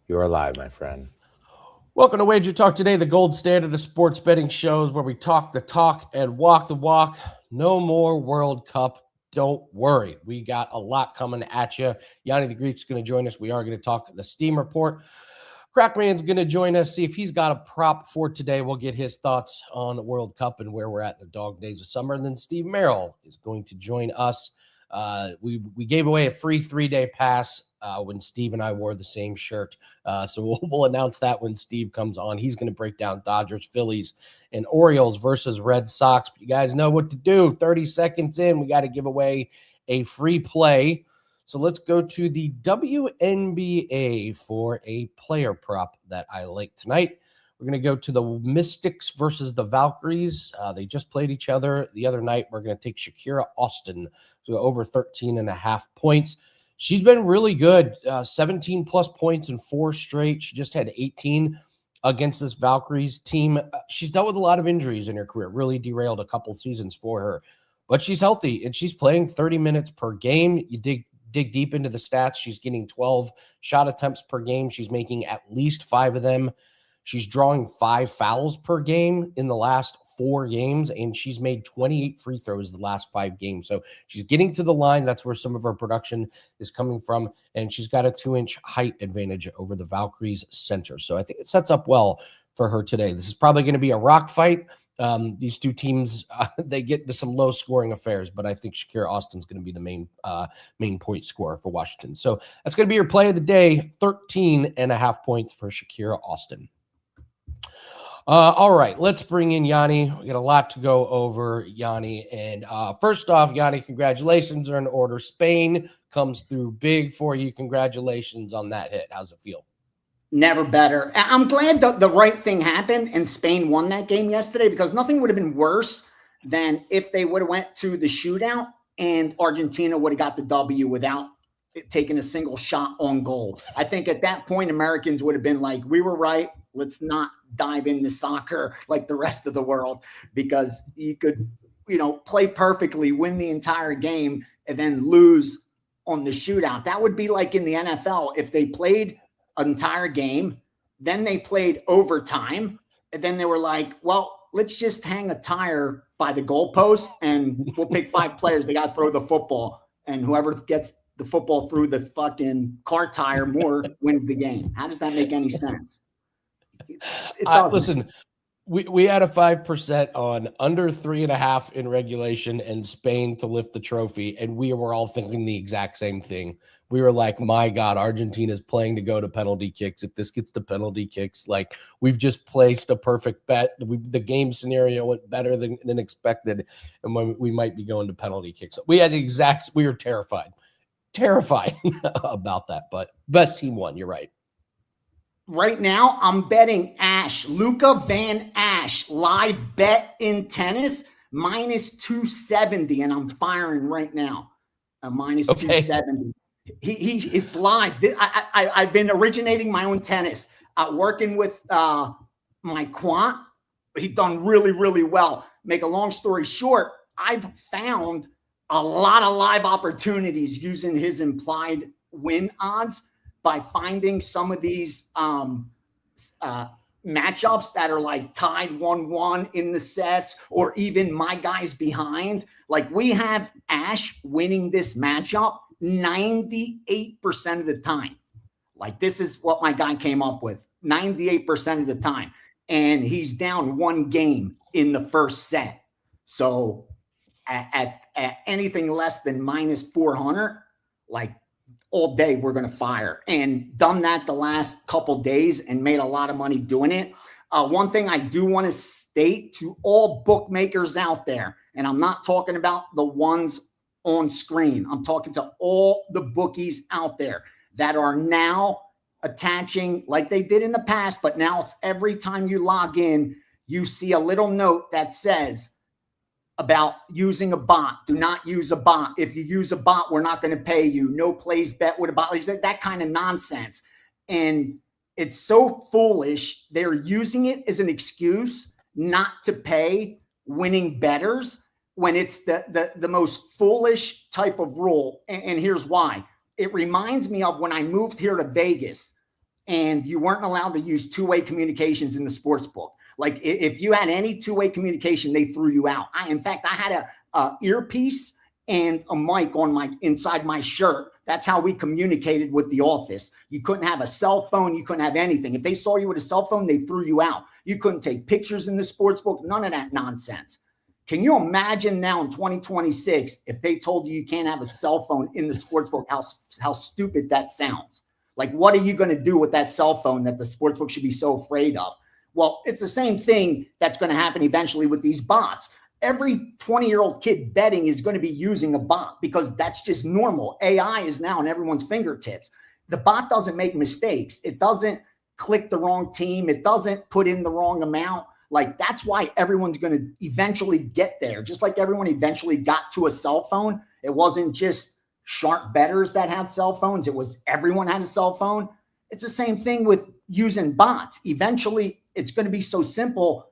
You are live, my friend. Welcome to WagerTalk Today, the gold standard of sports betting shows where we talk the talk and walk the walk. No more World Cup. Don't worry. We got a lot coming at you. Yanni the Greek's going to join us. We are going to talk the Steam report. Crackman's going to join us, see if he's got a prop for today. We'll get his thoughts on the World Cup and where we're at in the dog days of summer. And then Steve Merril is going to join us. We gave away a free 3-day pass when Steve and I wore the same shirt. So we'll announce that when Steve comes on. He's going to break down Dodgers, Phillies, and Orioles versus Red Sox. But you guys know what to do. 30 seconds in, we got to give away a free play. So let's go to the WNBA for a player prop that I like tonight. We're going to go to the Mystics versus the Valkyries. They just played each other the other night. We're going to take Shakira Austin to over 13.5 points. She's been really good, 17 plus points in 4 straight. She just had 18 against this Valkyries team. She's dealt with a lot of injuries in her career, really derailed a couple seasons for her. But she's healthy, and she's playing 30 minutes per game. You dig deep into the stats. She's getting 12 shot attempts per game. She's making at least 5 of them. She's drawing 5 fouls per game in the last 4 games, and she's made 28 free throws the last 5 games. So she's getting to the line. That's where some of her production is coming from, and she's got a 2-inch height advantage over the Valkyries center. So I think it sets up well for her today. This is probably going to be a rock fight. These two teams, they get into some low-scoring affairs, but I think Shakira Austin's going to be the main point scorer for Washington. So that's going to be your play of the day, 13.5 points for Shakira Austin. All right, let's bring in Yanni. We got a lot to go over, Yanni. And first off, Yanni, congratulations are in order. Spain comes through big for you. Congratulations on that hit. How's it feel? Never better. I'm glad the right thing happened and Spain won that game yesterday, because nothing would have been worse than if they would have went to the shootout and Argentina would have got the W without taking a single shot on goal. I think at that point, Americans would have been like, we were right. Let's not dive into soccer like the rest of the world, because you could, play perfectly, win the entire game, and then lose on the shootout. That would be like in the NFL. If they played an entire game, then they played overtime, and then they were like, well, let's just hang a tire by the goalpost and we'll pick 5 players. They got to throw the football, and whoever gets the football through the fucking car tire more wins the game. How does that make any sense? Listen, we had a 5% on under 3.5 in regulation and Spain to lift the trophy, and we were all thinking the exact same thing. We were like, my God, Argentina's playing to go to penalty kicks. If this gets to penalty kicks, like, we've just placed a perfect bet. The game scenario went better than expected, and we might be going to penalty kicks. We had we were terrified about that, but best team won. You're right. Right now, I'm betting Luca Van Ash, live bet in tennis, minus 270, and I'm firing right now. Minus 270. It's live. I've been originating my own tennis, working with my quant. He's done really, really well. Make a long story short, I've found a lot of live opportunities using his implied win odds by finding some of these matchups that are like tied 1-1 in the sets, or even my guys behind. Like, we have Ash winning this matchup 98% of the time. Like, this is what my guy came up with, 98% of the time. And he's down 1 game in the first set. So at anything less than minus 400, like, all day we're going to fire, and done that the last couple days and made a lot of money doing it. One thing I do want to state to all bookmakers out there, and I'm not talking about the ones on screen. I'm talking to all the bookies out there that are now attaching, like they did in the past, but now it's every time you log in, you see a little note that says about using a bot. Do not use a bot. If you use a bot, we're not going to pay you. No plays bet with a bot. That kind of nonsense. And it's so foolish. They're using it as an excuse not to pay winning bettors when it's the most foolish type of rule. And here's why. It reminds me of when I moved here to Vegas. and you weren't allowed to use two-way communications in the sports book. Like if you had any two-way communication, they threw you out. In fact, I had a earpiece and a mic on inside my shirt. That's how we communicated with the office. You couldn't have a cell phone. You couldn't have anything. If they saw you with a cell phone, they threw you out. You couldn't take pictures in the sports book. None of that nonsense. Can you imagine now in 2026 if they told you can't have a cell phone in the sports book, how stupid that sounds? Like, what are you going to do with that cell phone that the sports book should be so afraid of? Well, it's the same thing that's going to happen eventually with these bots. Every 20-year-old kid betting is going to be using a bot because that's just normal. AI is now in everyone's fingertips. The bot doesn't make mistakes. It doesn't click the wrong team. It doesn't put in the wrong amount. Like, that's why everyone's going to eventually get there. Just like everyone eventually got to a cell phone. It wasn't just sharp bettors that had cell phones. It was everyone had a cell phone. It's the same thing with using bots. Eventually, it's going to be so simple.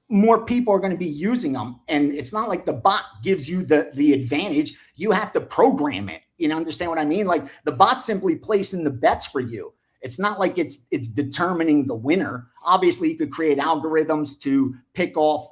More people are going to be using them. And it's not like the bot gives you the advantage. You have to program it. You know, understand what I mean? Like, the bot's simply placing the bets for you. It's not like it's determining the winner. Obviously, you could create algorithms to pick off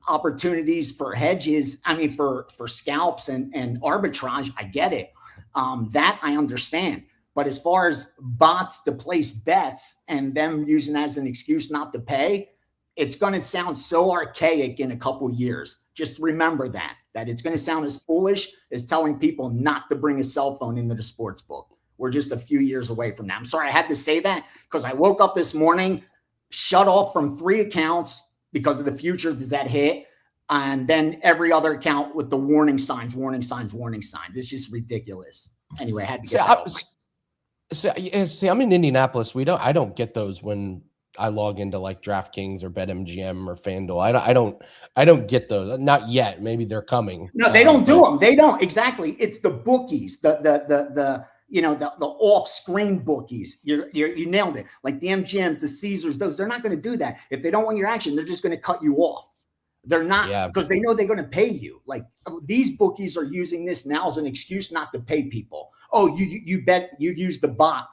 opportunities for hedges. I mean, for scalps and arbitrage. I get it. That I understand. But as far as bots to place bets and them using that as an excuse not to pay, it's going to sound so archaic in a couple years. Just remember that it's going to sound as foolish as telling people not to bring a cell phone into the sports book. We're just a few years away from that. I'm sorry I had to say that because I woke up this morning, shut off from 3 accounts because of the futures that hit, and then every other account with the warning signs. It's just ridiculous. Anyway, I had to get that off. See, I'm in Indianapolis. I don't get those when I log into like DraftKings or BetMGM or FanDuel. I don't get those. Not yet. Maybe they're coming. No, they don't do them. They don't. Exactly. It's the bookies, the off-screen bookies. You nailed it. Like the MGMs, the Caesars, they're not going to do that. If they don't want your action, they're just going to cut you off. They're not, because they know they're going to pay you. Like, these bookies are using this now as an excuse not to pay people. Oh, you bet, you use the bot.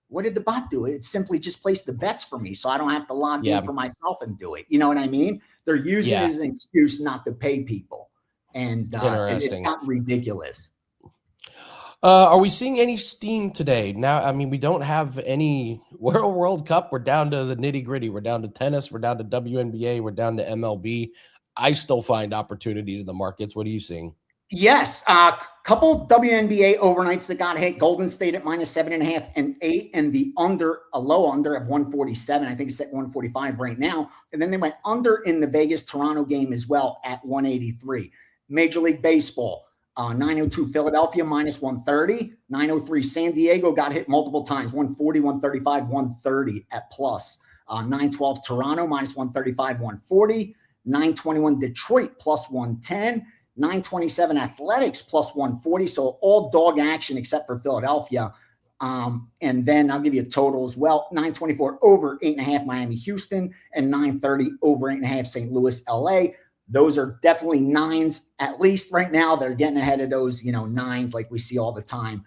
What did the bot do? It simply just placed the bets for me, so I don't have to log in for myself and do it. You know what I mean? They're using it as an excuse not to pay people, and it's gotten ridiculous. Are we seeing any steam today? Now, I mean, we don't have any World Cup. We're down to the nitty gritty. We're down to tennis. We're down to WNBA. We're down to MLB. I still find opportunities in the markets. What are you seeing? Yes, a couple WNBA overnights that got hit. Golden State at -7.5 and 8, and the under, a low under of 147. I think it's at 145 right now. And then they went under in the Vegas Toronto game as well at 183. Major League Baseball, 902 Philadelphia -130. 903 San Diego got hit multiple times. 140, 135, 130 at plus. 912 Toronto -135, 140. 921 Detroit +110. 927 Athletics +140. So all dog action except for Philadelphia. And then I'll give you a total as well. 924 over 8.5 Miami, Houston, and 930 over 8.5 St. Louis, LA. Those are definitely nines, at least right now. They're getting ahead of those, nines like we see all the time,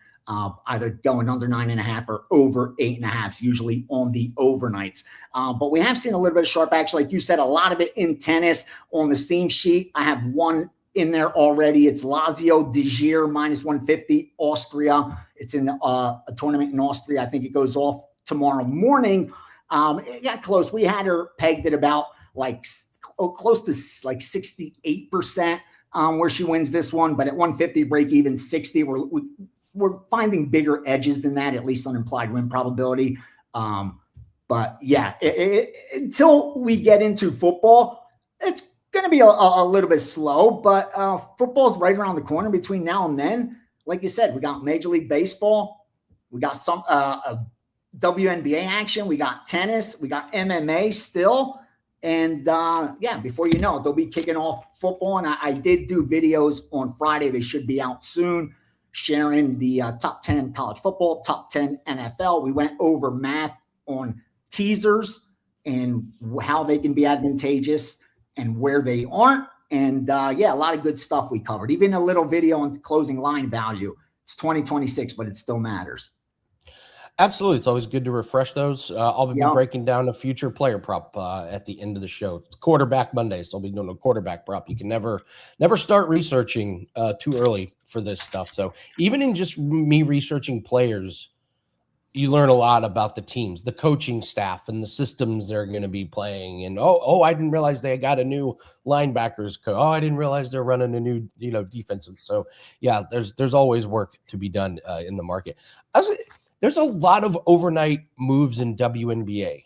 either going under 9.5 or over 8.5, usually on the overnights. But we have seen a little bit of sharp action, like you said, a lot of it in tennis. On the steam sheet, I have one in there already. It's Lazio De Gea -150, Austria. It's in a tournament in Austria. I think it goes off tomorrow morning. It got close. We had her pegged at about close to 68% where she wins this one, but at 150 break even 60, we're finding bigger edges than that, at least on implied win probability. But yeah, until we get into football, it's going to be a little bit slow, but football's right around the corner. Between now and then, like you said, we got Major League Baseball, we got some WNBA action, we got tennis, we got MMA still. And before you know it, they'll be kicking off football. And I did do videos on Friday. They should be out soon, sharing the top 10 college football, top 10 NFL. We went over math on teasers and how they can be advantageous and where they aren't. And a lot of good stuff we covered. Even a little video on closing line value. It's 2026, but it still matters. Absolutely. It's always good to refresh those. I'll be Yeah. breaking down a future player prop at the end of the show. It's quarterback Monday, so I'll be doing a quarterback prop. You can never start researching too early for this stuff. So even in just me researching players, you learn a lot about the teams, the coaching staff, and the systems they're going to be playing. And I didn't realize they got a new linebackers coach. Oh, I didn't realize they're running a new defensive. So yeah, there's always work to be done in the market. There's a lot of overnight moves in WNBA.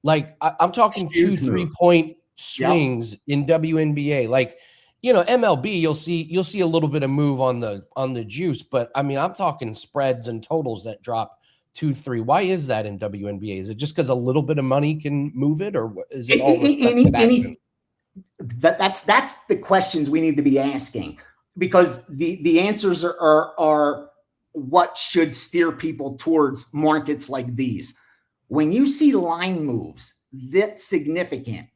Like I'm talking Huge 2-3 move. point swings in WNBA. Like, MLB, you'll see a little bit of move on the juice, but I mean, I'm talking spreads and totals that drop 2-3. Why is that in WNBA? Is it just because a little bit of money can move it, or is it all respected action? That's the questions we need to be asking, because the answers are what should steer people towards markets like these. When you see line moves that significant,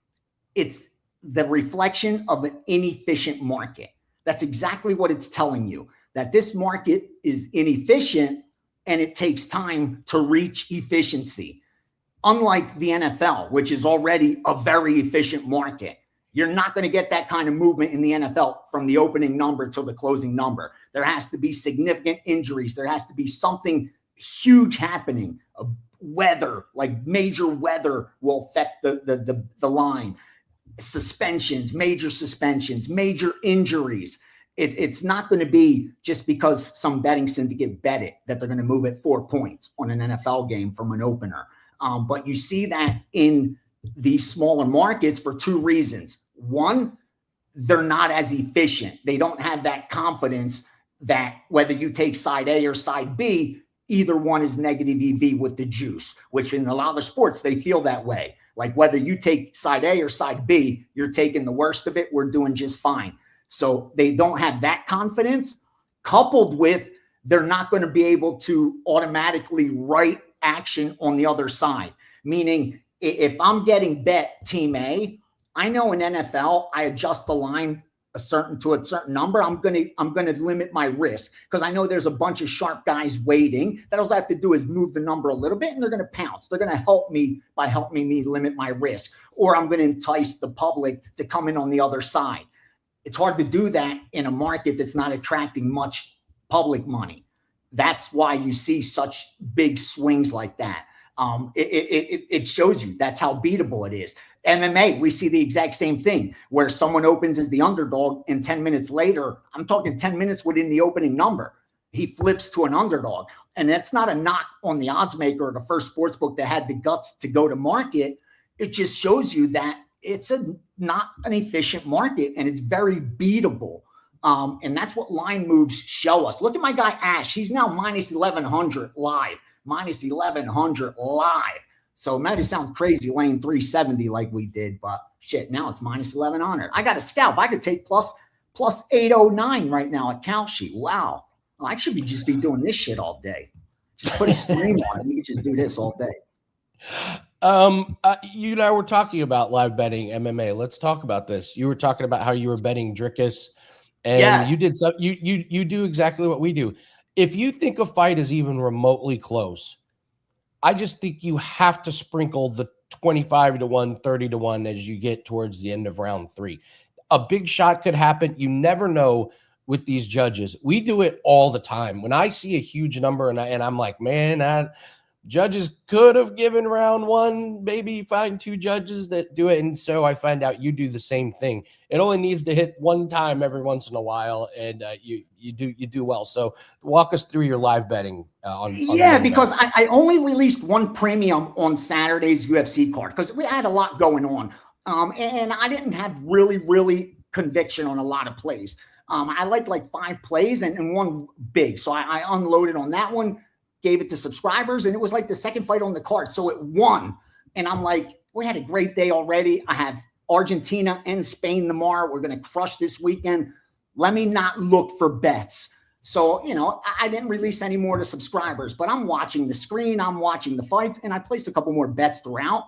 it's the reflection of an inefficient market. That's exactly what it's telling you, that this market is inefficient and it takes time to reach efficiency. Unlike the NFL, which is already a very efficient market, you're not going to get that kind of movement in the NFL from the opening number to the closing number. There has to be significant injuries. There has to be something huge happening. Weather, like major weather, will affect the line. Suspensions, major injuries. It's not going to be just because some betting syndicate bet it that they're going to move it 4 points on an NFL game from an opener. But you see that in these smaller markets for two reasons. One, they're not as efficient. They don't have that confidence that whether you take side A or side B, either one is negative EV with the juice, which in a lot of the sports, they feel that way. Like whether you take side A or side B, you're taking the worst of it. We're doing just fine. So they don't have that confidence, coupled with they're not going to be able to automatically write action on the other side. Meaning, if I'm getting bet team A, I know in NFL, I adjust the line a certain number. I'm going to limit my risk because I know there's a bunch of sharp guys waiting. That all I have to do is move the number a little bit and they're going to pounce. They're going to help me by helping me limit my risk, or I'm going to entice the public to come in on the other side. It's hard to do that in a market that's not attracting much public money. That's why you see such big swings like that. It shows you that's how beatable it is. MMA, we see the exact same thing where someone opens as the underdog and 10 minutes later, I'm talking 10 minutes within the opening number, he flips to an underdog. And that's not a knock on the odds maker or the first sports book that had the guts to go to market. It just shows you that it's not an efficient market and it's very beatable. And that's what line moves show us. Look at my guy, Ash. He's now minus 1,100 live. Minus 1,100 live. So it might sound crazy laying 370 like we did, but shit, now it's minus 1,100. I got a scalp. I could take plus 809 right now at Kalshi. Wow. I should just be doing this shit all day. Just put a stream on it. We could just do this all day. You and I were talking about live betting MMA. Let's talk about this. You were talking about how you were betting Drickus, and yes, you did some. You do exactly what we do. If you think a fight is even remotely close, I just think you have to sprinkle the 25-1, 30-1 as you get towards the end of round 3. A big shot could happen. You never know with these judges. We do it all the time. When I see a huge number and I'm like, man, judges could have given round 1, maybe find 2 judges that do it. And so I find out you do the same thing. It only needs to hit one time every once in a while, and you do well. So walk us through your live betting on because I only released one premium on Saturday's UFC card because we had a lot going on. And I didn't have really conviction on a lot of plays. I liked like 5 plays and one big. So I unloaded on that one, gave it to subscribers, and it was like the second fight on the card. So it won. And I'm like, we had a great day already. I have Argentina and Spain tomorrow. We're going to crush this weekend. Let me not look for bets. So, I didn't release any more to subscribers, but I'm watching the screen. I'm watching the fights, and I placed a couple more bets throughout.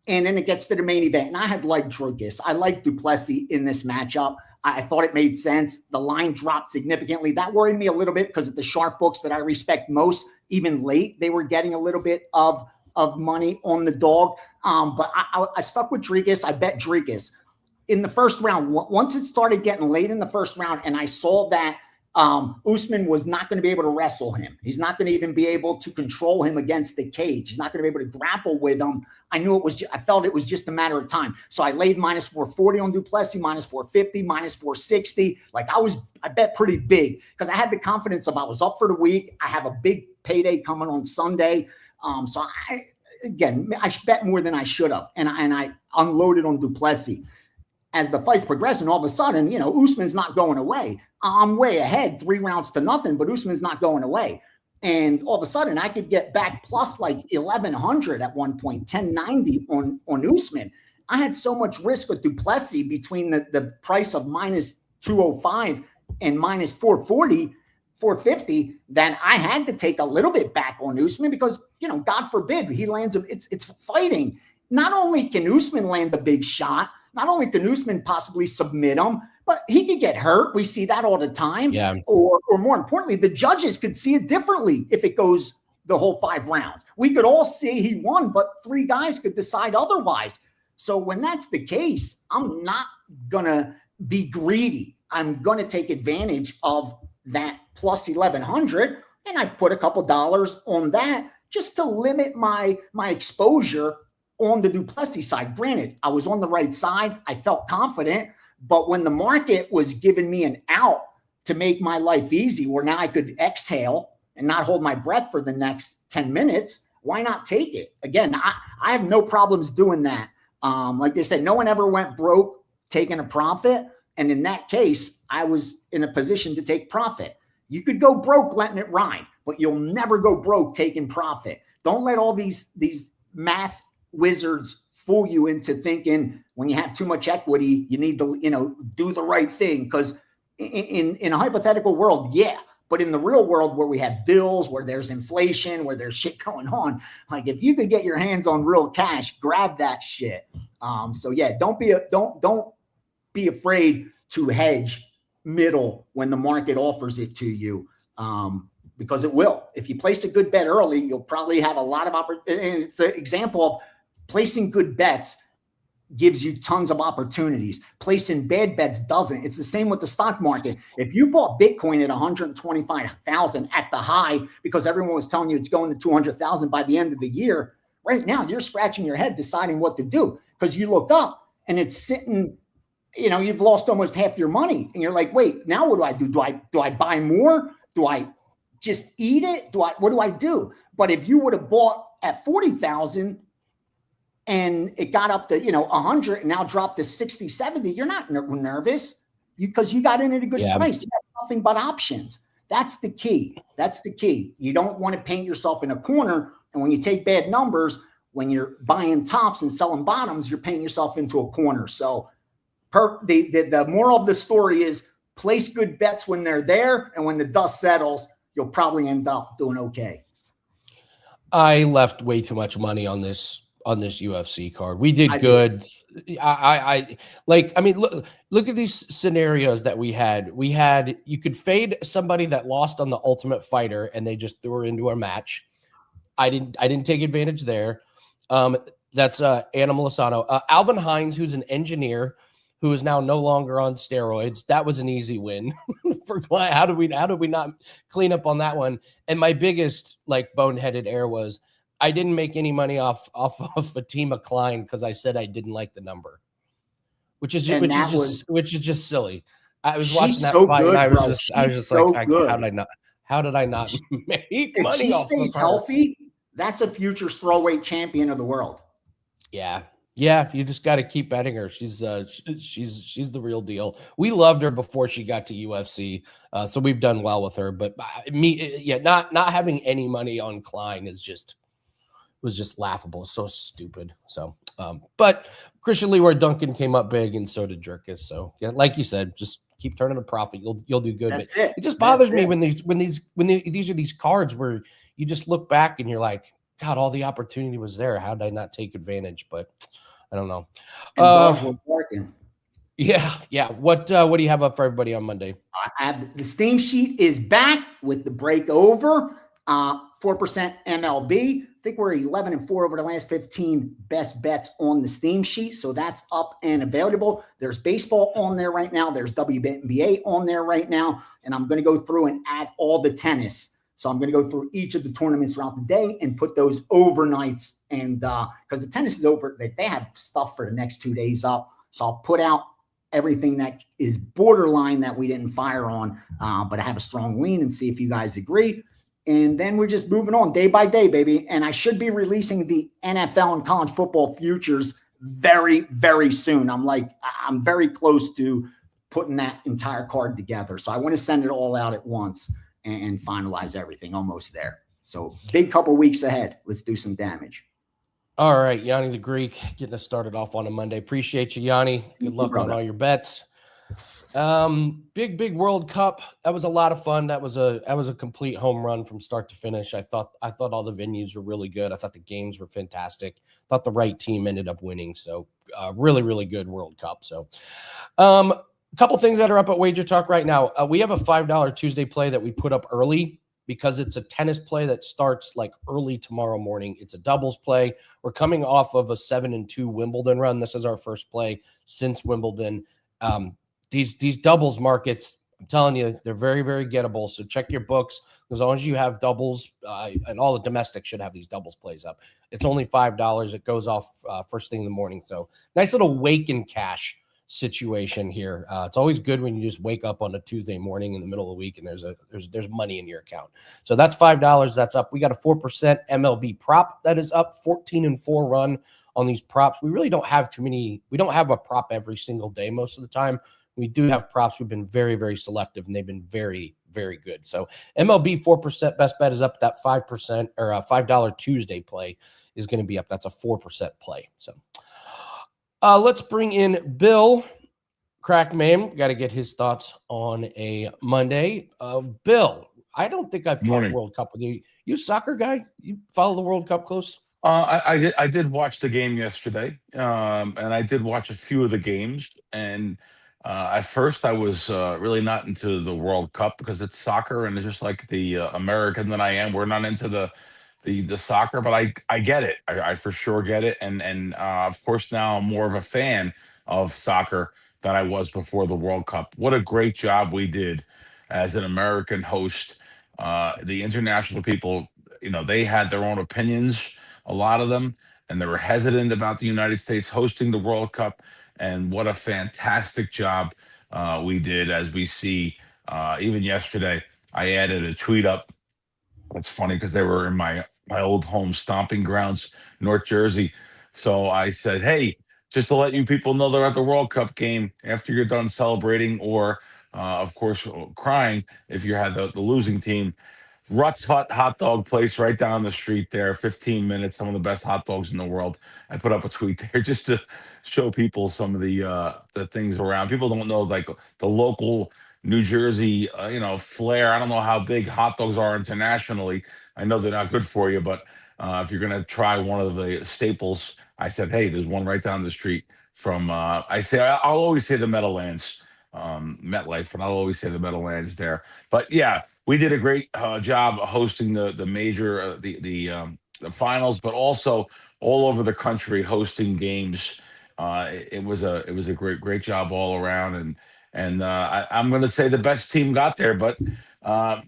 And then it gets to the main event. And I had liked Drickus. I liked Duplessis in this matchup. I thought it made sense. The line dropped significantly. That worried me a little bit because of the sharp books that I respect most even late, they were getting a little bit of money on the dog. But I stuck with Dricus. I bet Dricus in the first round. Once it started getting late in the first round, and I saw that Usman was not going to be able to wrestle him. He's not going to even be able to control him against the cage. He's not going to be able to grapple with him. I felt it was just a matter of time. So I laid minus 440 on Duplessis, minus 450, minus 460. Like I bet pretty big because I had the confidence of I was up for the week. I have a big payday coming on Sunday. So I bet more than I should have. And I unloaded on Duplessis. As the fight's progressing, all of a sudden, Usman's not going away. I'm way ahead, 3 rounds to nothing, but Usman's not going away. And all of a sudden, I could get back plus like 1,100 at one point, 1,090 on Usman. I had so much risk with Duplessis between the price of minus 205 and minus 440, 450, that I had to take a little bit back on Usman because, God forbid he lands. It's fighting. Not only can Usman land a big shot, not only can Usman possibly submit him, but he could get hurt. We see that all the time. Yeah. Or more importantly, the judges could see it differently if it goes the whole 5 rounds. We could all see he won, but 3 guys could decide otherwise. So when that's the case, I'm not going to be greedy. I'm going to take advantage of that plus 1,100, and I put a couple dollars on that just to limit my exposure on the Duplessis side. Granted, I was on the right side. I felt confident, but when the market was giving me an out to make my life easy, where now I could exhale and not hold my breath for the next 10 minutes, why not take it? Again, I have no problems doing that. Like they said, no one ever went broke taking a profit. And in that case, I was in a position to take profit. You could go broke letting it ride, but you'll never go broke taking profit. Don't let all these math wizards fool you into thinking when you have too much equity, you need to, do the right thing. Because in a hypothetical world, yeah. But in the real world where we have bills, where there's inflation, where there's shit going on, like if you could get your hands on real cash, grab that shit. So yeah, don't be afraid to hedge middle when the market offers it to you. Because it will. If you place a good bet early, you'll probably have a lot of opportunity. It's an example of placing good bets gives you tons of opportunities. Placing bad bets doesn't. It's the same with the stock market. If you bought Bitcoin at 125,000 at the high because everyone was telling you it's going to 200,000 by the end of the year, right now you're scratching your head deciding what to do because you look up and it's sitting, you've lost almost half your money and you're like, wait, now what do I do? Do I buy more? Do I just eat it? What do I do? But if you would have bought at 40,000 and it got up to, 100 and now dropped to 60, 70, you're not nervous because you got in at a good price. You have nothing but options. That's the key. You don't want to paint yourself in a corner. And when you take bad numbers, when you're buying tops and selling bottoms, you're painting yourself into a corner. So the moral of the story is place good bets when they're there. And when the dust settles, you'll probably end up doing okay. I left way too much money on this UFC card. We did good. Look at these scenarios that we had. You could fade somebody that lost on the Ultimate Fighter and they just threw her into a match. I didn't take advantage there. That's Animal Asano. Alvin Hines, who's an engineer who is now no longer on steroids. That was an easy win for Glenn. How did we not clean up on that one? And my biggest boneheaded error was I didn't make any money off of Fatima Klein because I said I didn't like the number, which is just silly. I was watching that fight good, and I was just so like, how did I not make money off of her? If she stays healthy, that's a future strawweight champion of the world. Yeah, you just got to keep betting her. She's the real deal. We loved her before she got to UFC, so we've done well with her. But not having any money on Klein was just laughable, so stupid. So, but Christian Leroy Duncan came up big, and so did Dricus. So, yeah, like you said, just keep turning a profit. You'll do good. That's but it just bothers me when these are these cards where you just look back and you're like, God, all the opportunity was there. How did I not take advantage? But I don't know. Yeah. What do you have up for everybody on Monday? I have the Steam sheet is back with the break over. 4% MLB. I think we're 11-4 over the last 15 best bets on the Steam sheet. So that's up and available. There's baseball on there right now. There's WNBA on there right now. And I'm going to go through and add all the tennis. So I'm going to go through each of the tournaments throughout the day and put those overnights. And because the tennis is over, they have stuff for the next 2 days up. So I'll put out everything that is borderline that we didn't fire on, but I have a strong lean and see if you guys agree. And then we're just moving on day by day, baby. And I should be releasing the NFL and college football futures very, very soon. I'm very close to putting that entire card together. So I want to send it all out at once and finalize everything. Almost there. So big couple weeks ahead. Let's do some damage. All right, Yanni the Greek, getting us started off on a Monday. Appreciate you, Yanni. Good luck on all your bets. Big World Cup. That was a lot of fun. That was a complete home run from start to finish. I thought all the venues were really good. I thought the games were fantastic. Thought the right team ended up winning. So really, really good World Cup. So a couple things that are up at WagerTalk right now. We have a $5 Tuesday play that we put up early because it's a tennis play that starts like early tomorrow morning. It's a doubles play. We're coming off of a 7-2 Wimbledon run. This is our first play since Wimbledon. These doubles markets, I'm telling you, they're very, very gettable. So check your books. As long as you have doubles, and all the domestics should have these doubles plays up. It's only $5. It goes off first thing in the morning. So nice little wake and cash situation here. It's always good when you just wake up on a Tuesday morning in the middle of the week and there's money in your account. So that's $5. That's up. We got a 4% MLB prop that is up, 14-4 run on these props. We really don't have too many. We don't have a prop every single day most of the time. We do have props. We've been very, very selective, and they've been very, very good. So MLB 4% best bet is up. That 5% or a $5 Tuesday play is going to be up. That's a 4% play. So let's bring in Bill Crackman. Got to get his thoughts on a Monday. Bill, I don't think I've talked World Cup with you. You a soccer guy? You follow the World Cup close? I did watch the game yesterday, and I did watch a few of the games. And at first, I was really not into the World Cup because it's soccer, and it's just like the American that I am. We're not into the soccer, but I get it. I for sure get it, and of course now I'm more of a fan of soccer than I was before the World Cup. What a great job we did as an American host. The international people, they had their own opinions, a lot of them, and they were hesitant about the United States hosting the World Cup. And what a fantastic job we did, as we see. Even yesterday, I added a tweet up. It's funny because they were in my old home stomping grounds, North Jersey. So I said, hey, just to let you people know they're at the World Cup game after you're done celebrating or, of course, crying if you had the losing team. Rutt's hot dog place right down the street there, 15 minutes, some of the best hot dogs in the world. I put up a tweet there just to show people some of the things around. People don't know like the local New Jersey, flair. I don't know how big hot dogs are internationally. I know they're not good for you, but if you're gonna try one of the staples, I said, hey, there's one right down the street from. I'll always say the Meadowlands, MetLife, but I'll always say the Meadowlands there. But yeah, we did a great job hosting the major the finals, but also all over the country hosting games. It was a great job all around, and I'm going to say the best team got there. But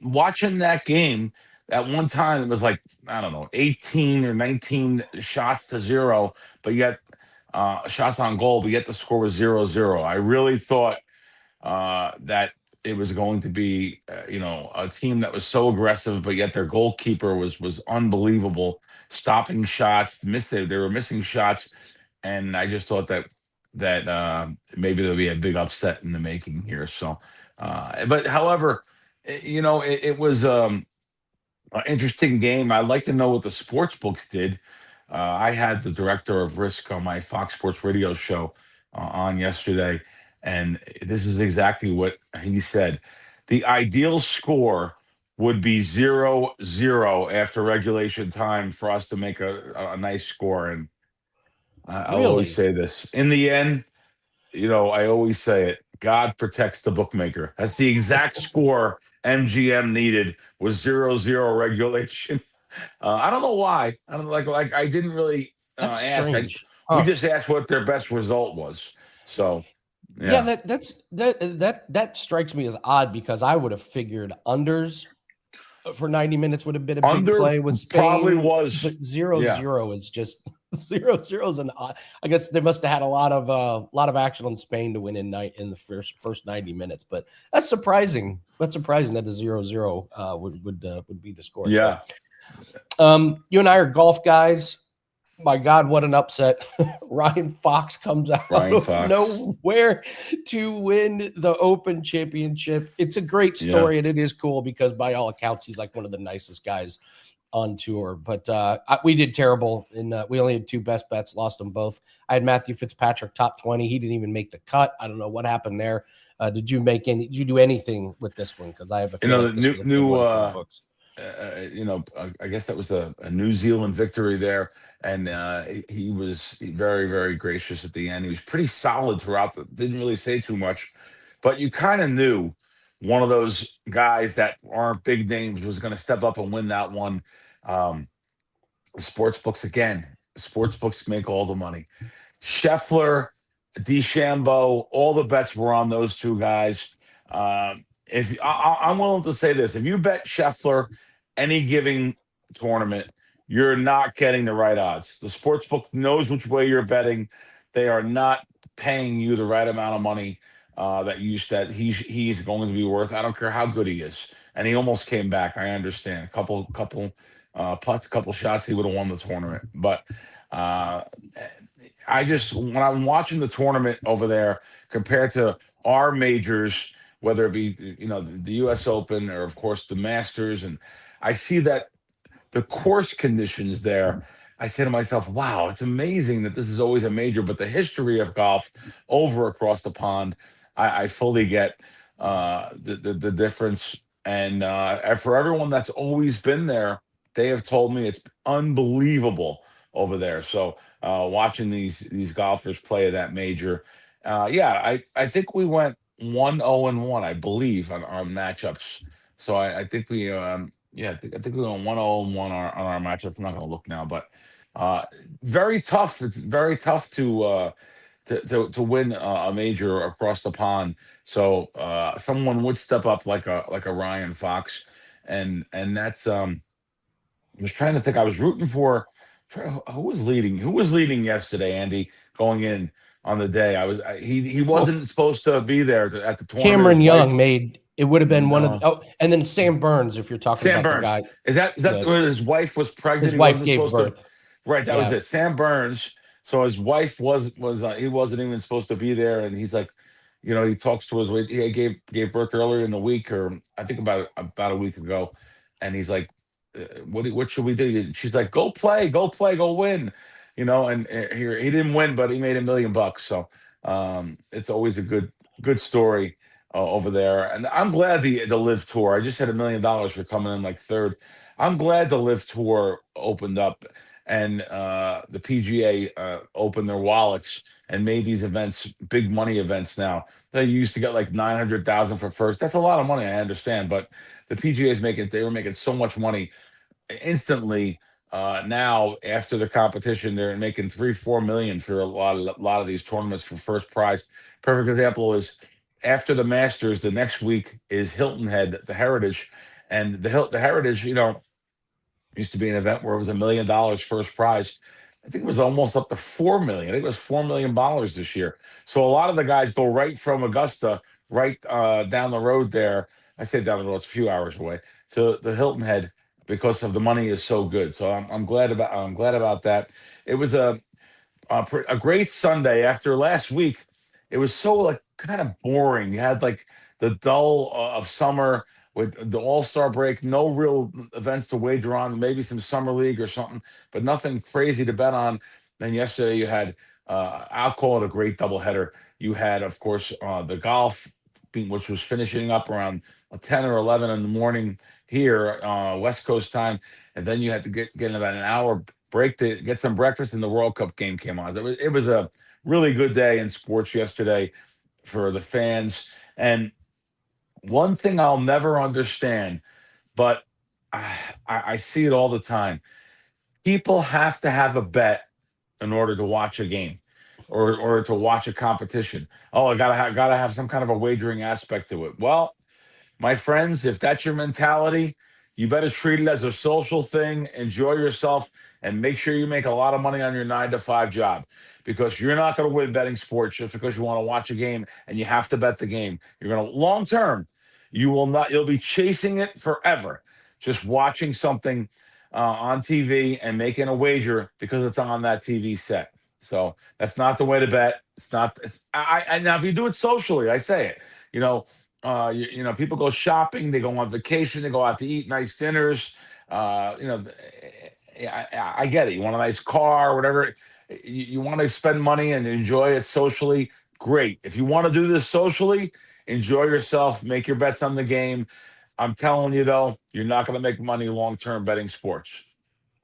watching that game, at one time it was like I don't know 18 or 19 shots to zero, but yet shots on goal, but yet the score was 0-0. I really thought that it was going to be, a team that was so aggressive, but yet their goalkeeper was unbelievable, stopping shots. They were missing shots, and I just thought that maybe there'll be a big upset in the making here. So, but however, it was an interesting game. I'd like to know what the sports books did. I had the director of risk on my Fox Sports Radio show on yesterday, and this is exactly what he said. The ideal score would be 0-0 after regulation time for us to make a nice score. And I'll always say this. In the end, I always say it. God protects the bookmaker. That's the exact score MGM needed was 0-0 regulation. I don't know why. I don't like I didn't really That's ask. strange. We Huh. just asked what their best result was. So Yeah, yeah, that strikes me as odd because I would have figured unders for 90 minutes would have been a big under play with probably Spain, was. but zero Yeah, zero is just 0-0 is an odd. I guess they must have had a lot of action on Spain to win in the first 90 minutes, but that's surprising. That's surprising that the 0-0 would be the score. So yeah. you and I are golf guys. My God, what an upset. Ryan Fox comes out Ryan of Fox. nowhere to win the Open Championship. It's a great Yeah. story, and it is cool because by all accounts, he's like one of the nicest guys on tour. But we did terrible, and we only had two best bets, lost them both. I had Matthew Fitzpatrick top 20. He didn't even make the cut. I don't know what happened there. Did you do anything with this one? Because I have a You feel know like the this new was a big new one for the books. I guess that was a New Zealand victory there, and he was very, very gracious at the end. He was pretty solid throughout. Didn't really say too much, but you kind of knew one of those guys that aren't big names was going to step up and win that one. Um, sports books again. Sports books make all the money. Scheffler, DeChambeau, all the bets were on those two guys. If I'm willing to say this, if you bet Scheffler any given tournament, you're not getting the right odds. The sports book knows which way you're betting. They are not paying you the right amount of money that he's going to be worth. I don't care how good he is, and he almost came back. I understand a couple putts, couple shots, he would have won the tournament, but. Uh, I just when I'm watching the tournament over there compared to our majors, whether it be the U.S. Open or of course the Masters, and I see that the course conditions there. I say to myself, "Wow, it's amazing that this is always a major." But the history of golf over across the pond, I fully get the difference. And for everyone that's always been there, they have told me it's unbelievable over there. So watching these golfers play that major, yeah, I think we went 1-0-1, I believe, on matchups. So I think we yeah, I think we went 1-0-1 on our matchup. I'm not going to look now, but uh, very tough. It's very tough to win a major across the pond. So someone would step up like a Ryan Fox, and that's I was trying to think. I was rooting for who was leading. Who was leading yesterday, Andy, going in on the day. He Well, wasn't supposed to be there at the tournament. His Cameron Young wife. made it would have been one of No. the, and then Sam Burns, if you're talking Sam about the Burns. guy, Is that the when his wife was pregnant? his He wife wasn't gave supposed to. birth. Right, that was Yeah. it. Sam Burns. So his wife was he wasn't even supposed to be there, and he's like, he talks to his wife. He gave birth earlier in the week, or I think about a week ago, and he's like, what should we do? She's like, go play, go win, And he didn't win, but he made $1 million. So it's always a good story over there, and I'm glad the Live Tour. I just had $1 million for coming in like third. I'm glad the Live Tour opened up and the PGA opened their wallets and made these events big money events now. They used to get like 900,000 for first. That's a lot of money, I understand, but the PGA is they were making so much money instantly. Now after the competition, they're making 3-4 million for a lot of these tournaments for first prize. Perfect example is after the Masters, the next week is Hilton Head, the Heritage, and the Heritage, used to be an event where it was $1 million first prize. I think it was almost up to 4 million. I think it was $4 million this year. So a lot of the guys go right from Augusta, right down the road there. I say down the road; it's a few hours away to the Hilton Head because of the money is so good. So I'm glad about that. It was a great Sunday after last week. It was so like kind of boring. You had like the dull of summer with the All-Star break, no real events to wager on, maybe some summer league or something, but nothing crazy to bet on. Then yesterday you had, I'll call it a great doubleheader. You had, of course, the golf, which was finishing up around 10 or 11 in the morning here, West Coast time, and then you had to get in about an hour break to get some breakfast, and the World Cup game came on. It was a really good day in sports yesterday for the fans. And One thing I'll never understand, but I see it all the time. People have to have a bet in order to watch a game or to watch a competition. Oh, gotta have some kind of a wagering aspect to it. Well, my friends, if that's your mentality, you better treat it as a social thing. Enjoy yourself and make sure you make a lot of money on your 9 to 5 job because you're not going to win betting sports just because you want to watch a game and you have to bet the game. You're going to long term, you will not, you'll be chasing it forever, just watching something on TV and making a wager because it's on that TV set. So that's not the way to bet. It's not, now if you do it socially, I say it, you know, people go shopping, they go on vacation, they go out to eat nice dinners. I get it. You want a nice car, whatever. You want to spend money and enjoy it socially. Great. If you want to do this socially, enjoy yourself, make your bets on the game. I'm telling you though, you're not going to make money long term betting sports.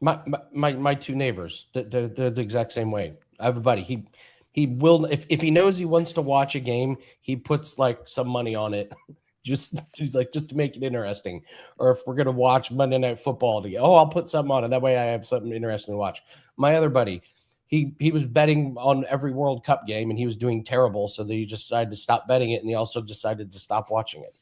My two neighbors, they're the exact same way. I have a buddy. He will if he knows he wants to watch a game, he puts like some money on it, just to make it interesting. Or if we're gonna watch Monday Night Football, I'll put something on it. That way I have something interesting to watch. My other buddy, he was betting on every World Cup game and he was doing terrible, so he just decided to stop betting it, and he also decided to stop watching it.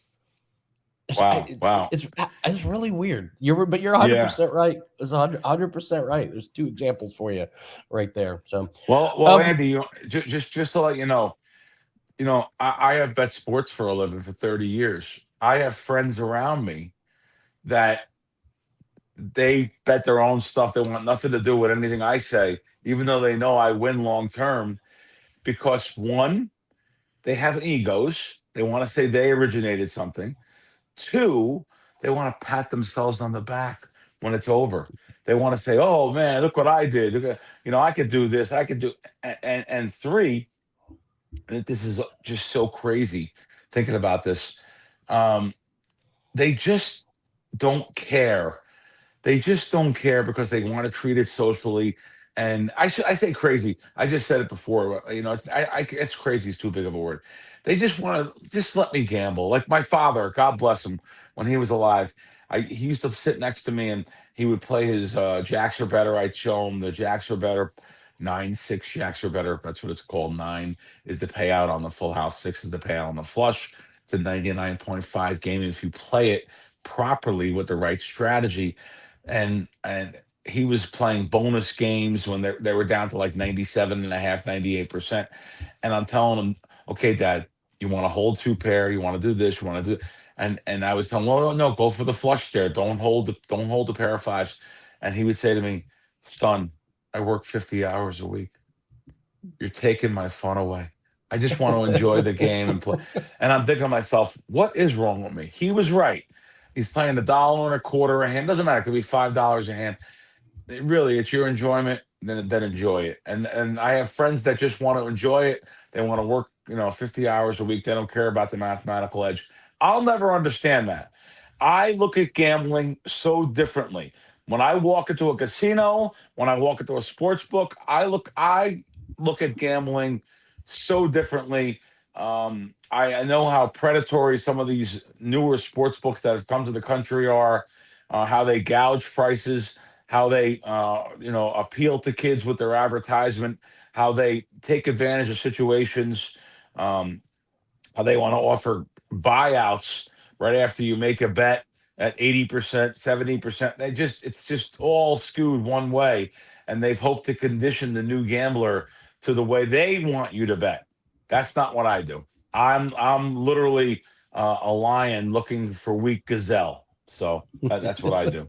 Wow. It's really weird. You're 100% right. It's 100% right. There's two examples for you right there. So, Andy, just to let you know, I have bet sports for a living for 30 years. I have friends around me that they bet their own stuff. They want nothing to do with anything I say, even though they know I win long term, because one, they have egos. They want to say they originated something. Two, they want to pat themselves on the back when it's over. They want to say, "Oh man, look what I did. I could do this. I could do." And three, and this is just so crazy thinking about this. They just don't care. They just don't care because they want to treat it socially. And I say crazy. I just said it before. I guess crazy is too big of a word. They just want to just let me gamble. Like my father, God bless him, when he was alive, he used to sit next to me and he would play his jacks are better. I'd show him the jacks are better. 9-6 jacks are better. That's what it's called. 9 is the payout on the full house. 6 is the payout on the flush. It's a 99.5 game if you play it properly with the right strategy. And he was playing bonus games when they were down to like 97.5, 98%. And I'm telling him, okay, Dad, you want to hold 2 pair, you want to do this, you want to do, and I was telling him, well, no, go for the flush there. Don't hold the pair of 5s. And he would say to me, son, I work 50 hours a week. You're taking my fun away. I just want to enjoy the game and play. And I'm thinking to myself, what is wrong with me? He was right. He's playing $1.25 a hand. Doesn't matter. It could be $5 a hand. Really, it's your enjoyment. Then enjoy it. And I have friends that just want to enjoy it. They want to work, 50 hours a week. They don't care about the mathematical edge. I'll never understand that. I look at gambling so differently. When I walk into a casino, when I walk into a sports book, I look at gambling so differently. I know how predatory some of these newer sports books that have come to the country are, how they gouge prices, how they appeal to kids with their advertisement, how they take advantage of situations, how they want to offer buyouts right after you make a bet at 80%, 70%. It's just all skewed one way. And they've hoped to condition the new gambler to the way they want you to bet. That's not what I do. I'm literally a lion looking for weak gazelle. So that's what I do.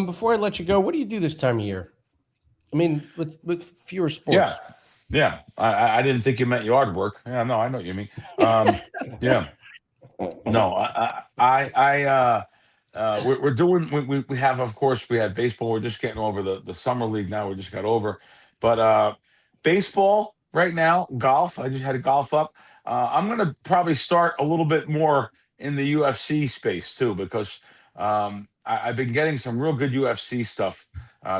Before I let you go, what do you do this time of year? I mean, with fewer sports. Yeah. I didn't think you meant yard work. Yeah, no, I know what you mean. Yeah. No, we're doing. We have, of course, we had baseball. We're just getting over the summer league now. We just got over, but baseball right now. Golf. I just had a golf up. I'm gonna probably start a little bit more in the UFC space too, because I've been getting some real good UFC stuff.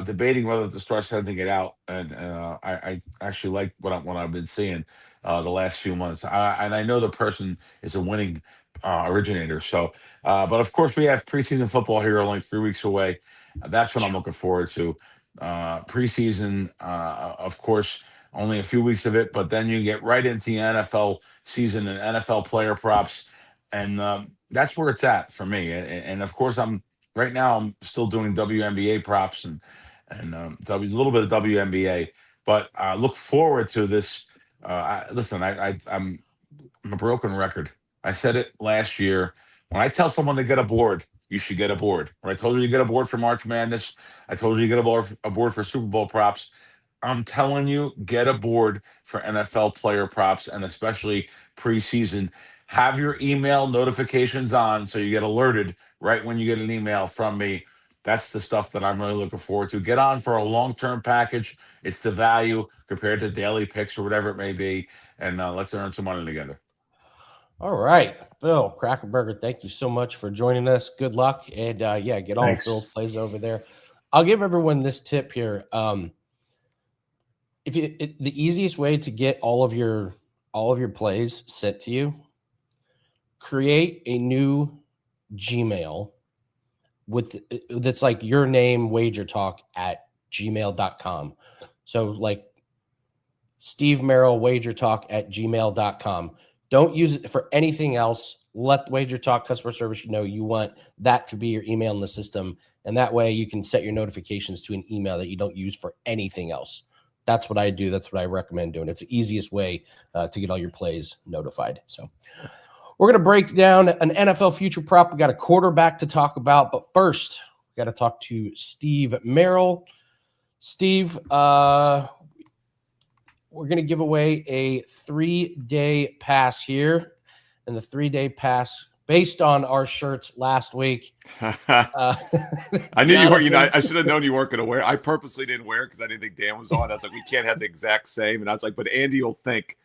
Debating whether to start sending it out, and I actually like what I've been seeing the last few months. And I know the person is a winning originator. So, but of course, we have preseason football here, only 3 weeks away. That's what I'm looking forward to. Preseason, of course, only a few weeks of it, but then you get right into the NFL season and NFL player props, and that's where it's at for me. And of course, right now I'm still doing WNBA props and a little bit of WNBA, but look forward to this. Listen, I'm a broken record. I said it last year. When I tell someone to get a board, you should get a board. When I told you to get a board for March Madness, I told you to get a board for Super Bowl props. I'm telling you, get a board for NFL player props and especially preseason. Have your email notifications on so you get alerted right when you get an email from me. That's the stuff that I'm really looking forward to. Get on for a long-term package. It's the value compared to daily picks or whatever it may be. And let's earn some money together. All right, Bill Krackomberger, thank you so much for joining us. Good luck, and get all of Bill's plays over there. I'll give everyone this tip here. The easiest way to get all of your plays sent to you, create a new Gmail that's like your name, WagerTalk@gmail.com. So like Steve Merril, WagerTalk@gmail.com. Don't use it for anything else. Let WagerTalk customer service know you want that to be your email in the system. And that way you can set your notifications to an email that you don't use for anything else. That's what I do. That's what I recommend doing. It's the easiest way to get all your plays notified. So we're going to break down an NFL future prop. We got a quarterback to talk about. But first, we got to talk to Steve Merril. Steve, we're going to give away a 3-day pass here, and the 3-day pass based on our shirts last week. I knew you weren't. I should have known you weren't going to wear. I purposely didn't wear it because I didn't think Dan was on. I was like, we can't have the exact same. And I was like, but Andy will think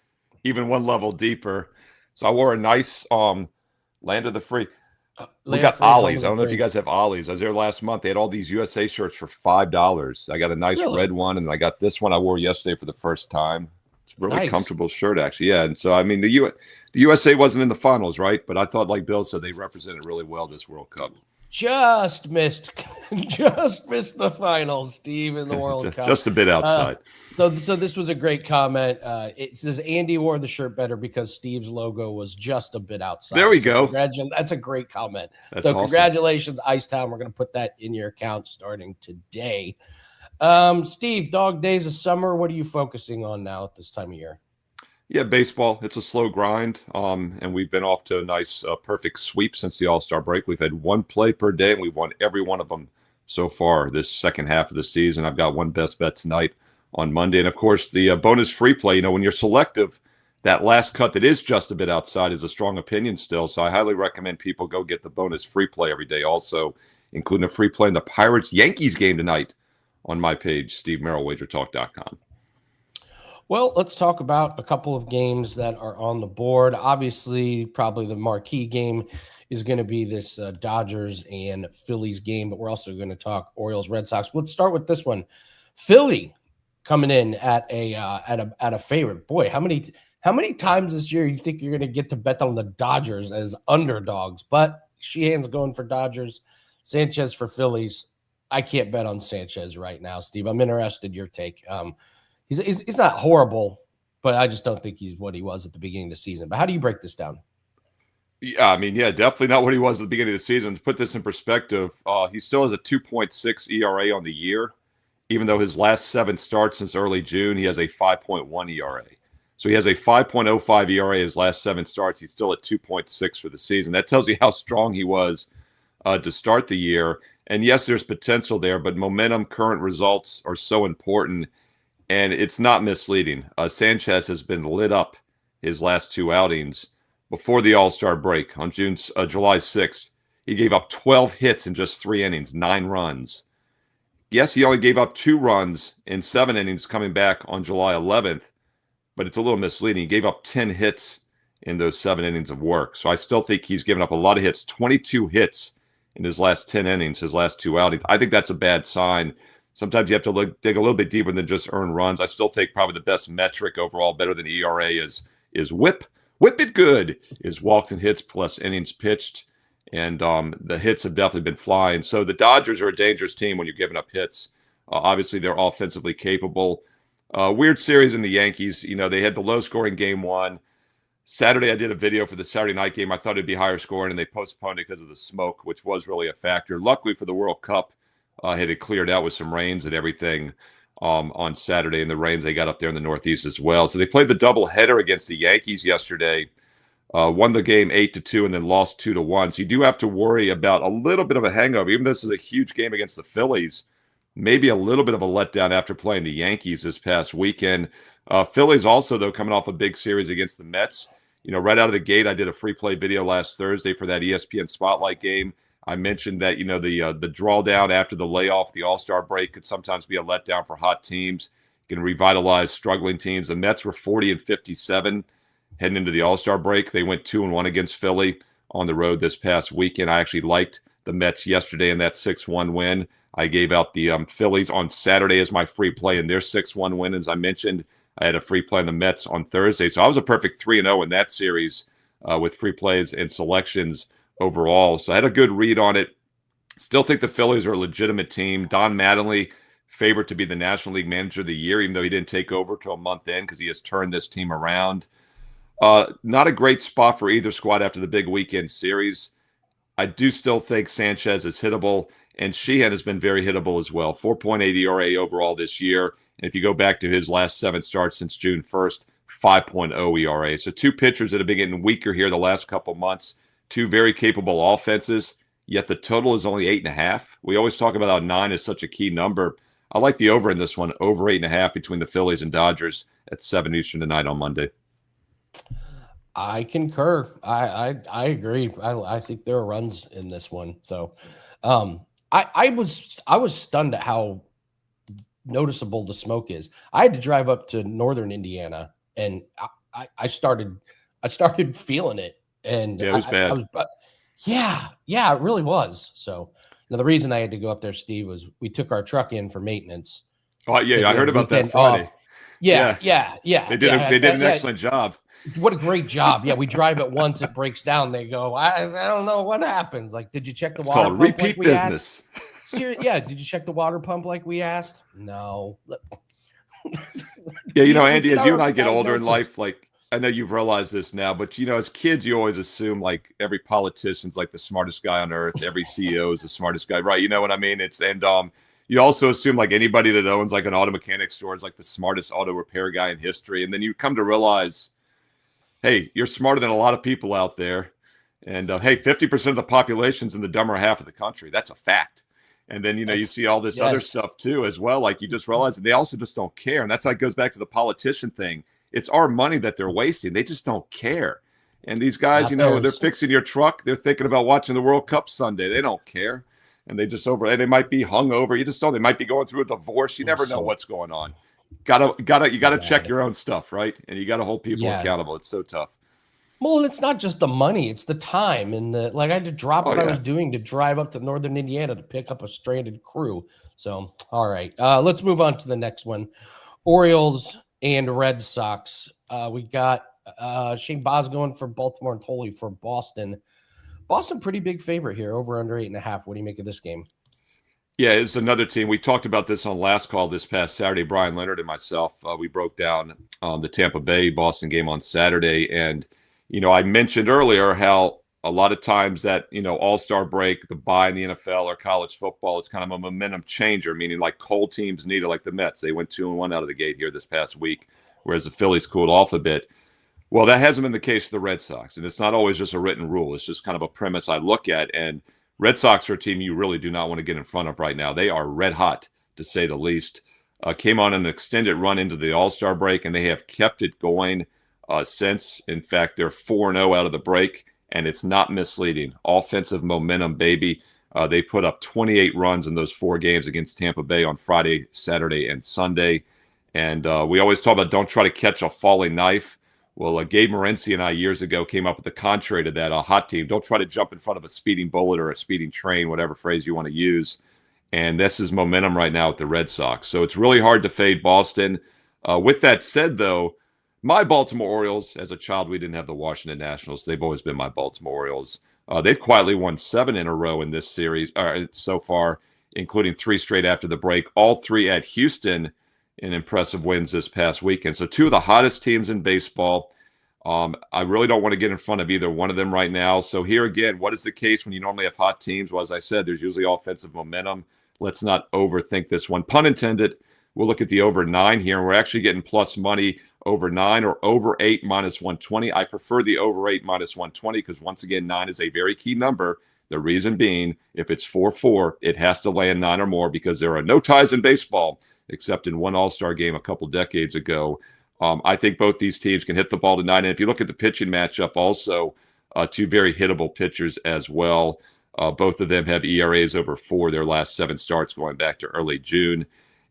even one level deeper. So I wore a nice Land of the Free. We got Ollie's. I don't know if you guys have Ollie's. I was there last month. They had all these USA shirts for $5. I got a nice red one, and I got this one I wore yesterday for the first time. It's a really comfortable shirt, actually. Yeah, and so, I mean, the USA wasn't in the finals, right? But I thought, like Bill said, they represented really well this World Cup. Just missed the finals, Steve, in the World Cup. Just a bit outside. So this was a great comment. It says Andy wore the shirt better because Steve's logo was just a bit outside. There we go. That's a great comment. That's awesome. Congratulations, Icetown. We're going to put that in your account starting today. Steve, dog days of summer. What are you focusing on now at this time of year? Yeah, baseball. It's a slow grind, and we've been off to a nice, perfect sweep since the All-Star break. We've had one play per day, and we've won every one of them so far this second half of the season. I've got one best bet tonight on Monday. And, of course, the bonus free play, when you're selective, that last cut that is just a bit outside is a strong opinion still. So I highly recommend people go get the bonus free play every day also, including a free play in the Pirates-Yankees game tonight on my page, Steve Merril, WagerTalk.com. Well, let's talk about a couple of games that are on the board. Obviously, probably the marquee game is going to be this Dodgers and Phillies game, but we're also going to talk Orioles, Red Sox. Let's start with this one. Philly coming in at a favorite. Boy, how many times this year you think you're going to get to bet on the Dodgers as underdogs? But Sheehan's going for Dodgers, Sanchez for Phillies. I can't bet on Sanchez right now, Steve. I'm interested in your take. He's not horrible, but I just don't think he's what he was at the beginning of the season. But how do you break this down? Yeah, definitely not what he was at the beginning of the season. To put this in perspective, he still has a 2.6 ERA on the year, even though his last 7 starts since early June, he has a 5.1 ERA. So he has a 5.05 ERA his last 7 starts. He's still at 2.6 for the season. That tells you how strong he was to start the year. And yes, there's potential there, but momentum, current results are so important. And it's not misleading. Sanchez has been lit up his last 2 outings. Before the All-Star break on July 6th, he gave up 12 hits in just 3 innings, 9 runs. Yes, he only gave up 2 runs in 7 innings coming back on July 11th, but it's a little misleading. He gave up 10 hits in those 7 innings of work. So I still think he's given up a lot of hits, 22 hits in his last 10 innings, his last 2 outings. I think that's a bad sign. Sometimes you have to dig a little bit deeper than just earn runs. I still think probably the best metric overall, better than ERA, is WHIP, Whip it good is walks and hits plus innings pitched. And the hits have definitely been flying. So the Dodgers are a dangerous team when you're giving up hits. Obviously, they're offensively capable. Weird series in the Yankees. They had the low-scoring game one. Saturday, I did a video for the Saturday night game. I thought it'd be higher scoring, and they postponed it because of the smoke, which was really a factor. Luckily for the World Cup, it cleared out with some rains and everything on Saturday, and the rains they got up there in the Northeast as well. So they played the doubleheader against the Yankees yesterday. Won the game 8-2 and then lost 2-1. So you do have to worry about a little bit of a hangover. Even though this is a huge game against the Phillies, maybe a little bit of a letdown after playing the Yankees this past weekend. Phillies also, though, coming off a big series against the Mets. Right out of the gate, I did a free play video last Thursday for that ESPN Spotlight game. I mentioned that, the drawdown after the layoff, the All-Star break could sometimes be a letdown for hot teams. Can revitalize struggling teams. The Mets were 40-57 heading into the All-Star break. They went 2-1 against Philly on the road this past weekend. I actually liked the Mets yesterday in that 6-1 win. I gave out the Phillies on Saturday as my free play in their 6-1 win. As I mentioned, I had a free play on the Mets on Thursday. So I was a perfect 3-0 in that series with free plays and selections overall. So I had a good read on it. Still think the Phillies are a legitimate team. Don Mattingly, favorite to be the National League Manager of the Year, even though he didn't take over till a month in because he has turned this team around. Not a great spot for either squad after the big weekend series. I do still think Sanchez is hittable, and Sheehan has been very hittable as well. 4.8 ERA overall this year. And if you go back to his last 7 starts since June 1st, 5.0 ERA. So 2 pitchers that have been getting weaker here the last couple months. 2 very capable offenses, yet the total is only 8.5. We always talk about how 9 is such a key number. I like the over in this one, over 8.5 between the Phillies and Dodgers at 7 Eastern tonight on Monday. I concur. I agree. I think there are runs in this one. So I was stunned at how noticeable the smoke is. I had to drive up to northern Indiana, and I started feeling it. And yeah, it was bad. Yeah, it really was. So now the reason I had to go up there, Steve, was we took our truck in for maintenance. Oh yeah, I heard about that Friday. Off. Yeah. They did an excellent job. What a great job. Yeah, we drive it once, it breaks down. They go, I don't know what happens. Like, did you check the water pump repeat like we business. asked? Yeah, did you check the water pump like we asked? No. Yeah, Andy, as you and I get older in life, like, I know you've realized this now, but, as kids, you always assume, like, every politician's, like, the smartest guy on earth. Every CEO is the smartest guy, right? You know what I mean? You also assume, like, anybody that owns, like, an auto mechanic store is, like, the smartest auto repair guy in history. And then you come to realize, hey, you're smarter than a lot of people out there. And, hey, 50% of the population's in the dumber half of the country. That's a fact. And then, you see all this other stuff, too, as well. Like, you just realize that they also just don't care. And that's how it goes back to the politician thing. It's our money that they're wasting. They just don't care. And these guys, they're fixing your truck. They're thinking about watching the World Cup Sunday. They don't care. And they they might be hungover. You just don't. They might be going through a divorce. You never know what's going on. You gotta check your own stuff, right? And you gotta hold people accountable. It's so tough. Well, and it's not just the money; it's the time and I had to drop what I was doing to drive up to northern Indiana to pick up a stranded crew. So, all right, let's move on to the next one: Orioles and Red Sox. We got Shane Baz going for Baltimore and Tolley for Boston. Boston, pretty big favorite here, over under 8.5. What do you make of this game? Yeah, it's another team. We talked about this on last call this past Saturday. Brian Leonard and myself, we broke down the Tampa Bay Boston game on Saturday. And, I mentioned earlier how a lot of times that, all-star break, the bye in the NFL or college football, it's kind of a momentum changer, meaning like cold teams need it, like the Mets. They went 2-1 out of the gate here this past week, whereas the Phillies cooled off a bit. Well, that hasn't been the case for the Red Sox. And it's not always just a written rule. It's just kind of a premise I look at. And Red Sox are a team you really do not want to get in front of right now. They are red hot, to say the least. Came on an extended run into the All-Star break, and they have kept it going since. In fact, they're 4-0 out of the break, and it's not misleading. Offensive momentum, baby. They put up 28 runs in those 4 games against Tampa Bay on Friday, Saturday, and Sunday. And we always talk about don't try to catch a falling knife. Well, Gabe Morency and I years ago came up with the contrary to that, a hot team. Don't try to jump in front of a speeding bullet or a speeding train, whatever phrase you want to use. And this is momentum right now with the Red Sox. So it's really hard to fade Boston. With that said, though, my Baltimore Orioles, as a child, we didn't have the Washington Nationals. They've always been my Baltimore Orioles. They've quietly won 7 in a row in this series so far, including 3 straight after the break, all 3 at Houston in impressive wins this past weekend. So 2 of the hottest teams in baseball. I really don't want to get in front of either one of them right now. So here again, what is the case when you normally have hot teams? Well, as I said, there's usually offensive momentum. Let's not overthink this one. Pun intended. We'll look at the over 9 here, and we're actually getting plus money over 9 or over 8 minus 120. I prefer the over 8 minus 120 because, once again, 9 is a very key number. The reason being, if it's 4-4, it has to land 9 or more because there are no ties in baseball except in one All-Star game a couple decades ago. I think both these teams can hit the ball tonight. And if you look at the pitching matchup also, 2 very hittable pitchers as well. Both of them have ERAs over 4 their last 7 starts going back to early June.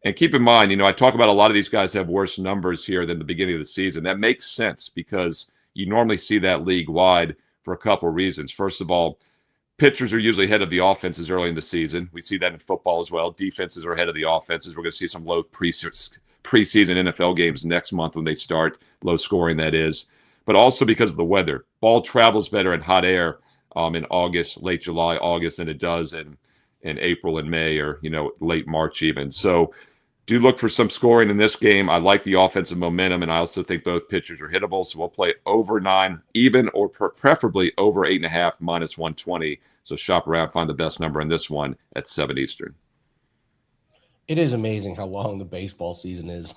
And keep in mind, I talk about a lot of these guys have worse numbers here than the beginning of the season. That makes sense because you normally see that league-wide for a couple of reasons. First of all, pitchers are usually ahead of the offenses early in the season. We see that in football as well. Defenses are ahead of the offenses. We're going to see some low preseason NFL games next month when they start, low scoring that is, but also because of the weather. Ball travels better in hot air in August, late July, August than it does in April and May or, late March even. So do look for some scoring in this game. I like the offensive momentum, and I also think both pitchers are hittable. So we'll play over 9 even or preferably over 8.5 minus 120. So shop around, find the best number in this one at 7 Eastern. It is amazing how long the baseball season is.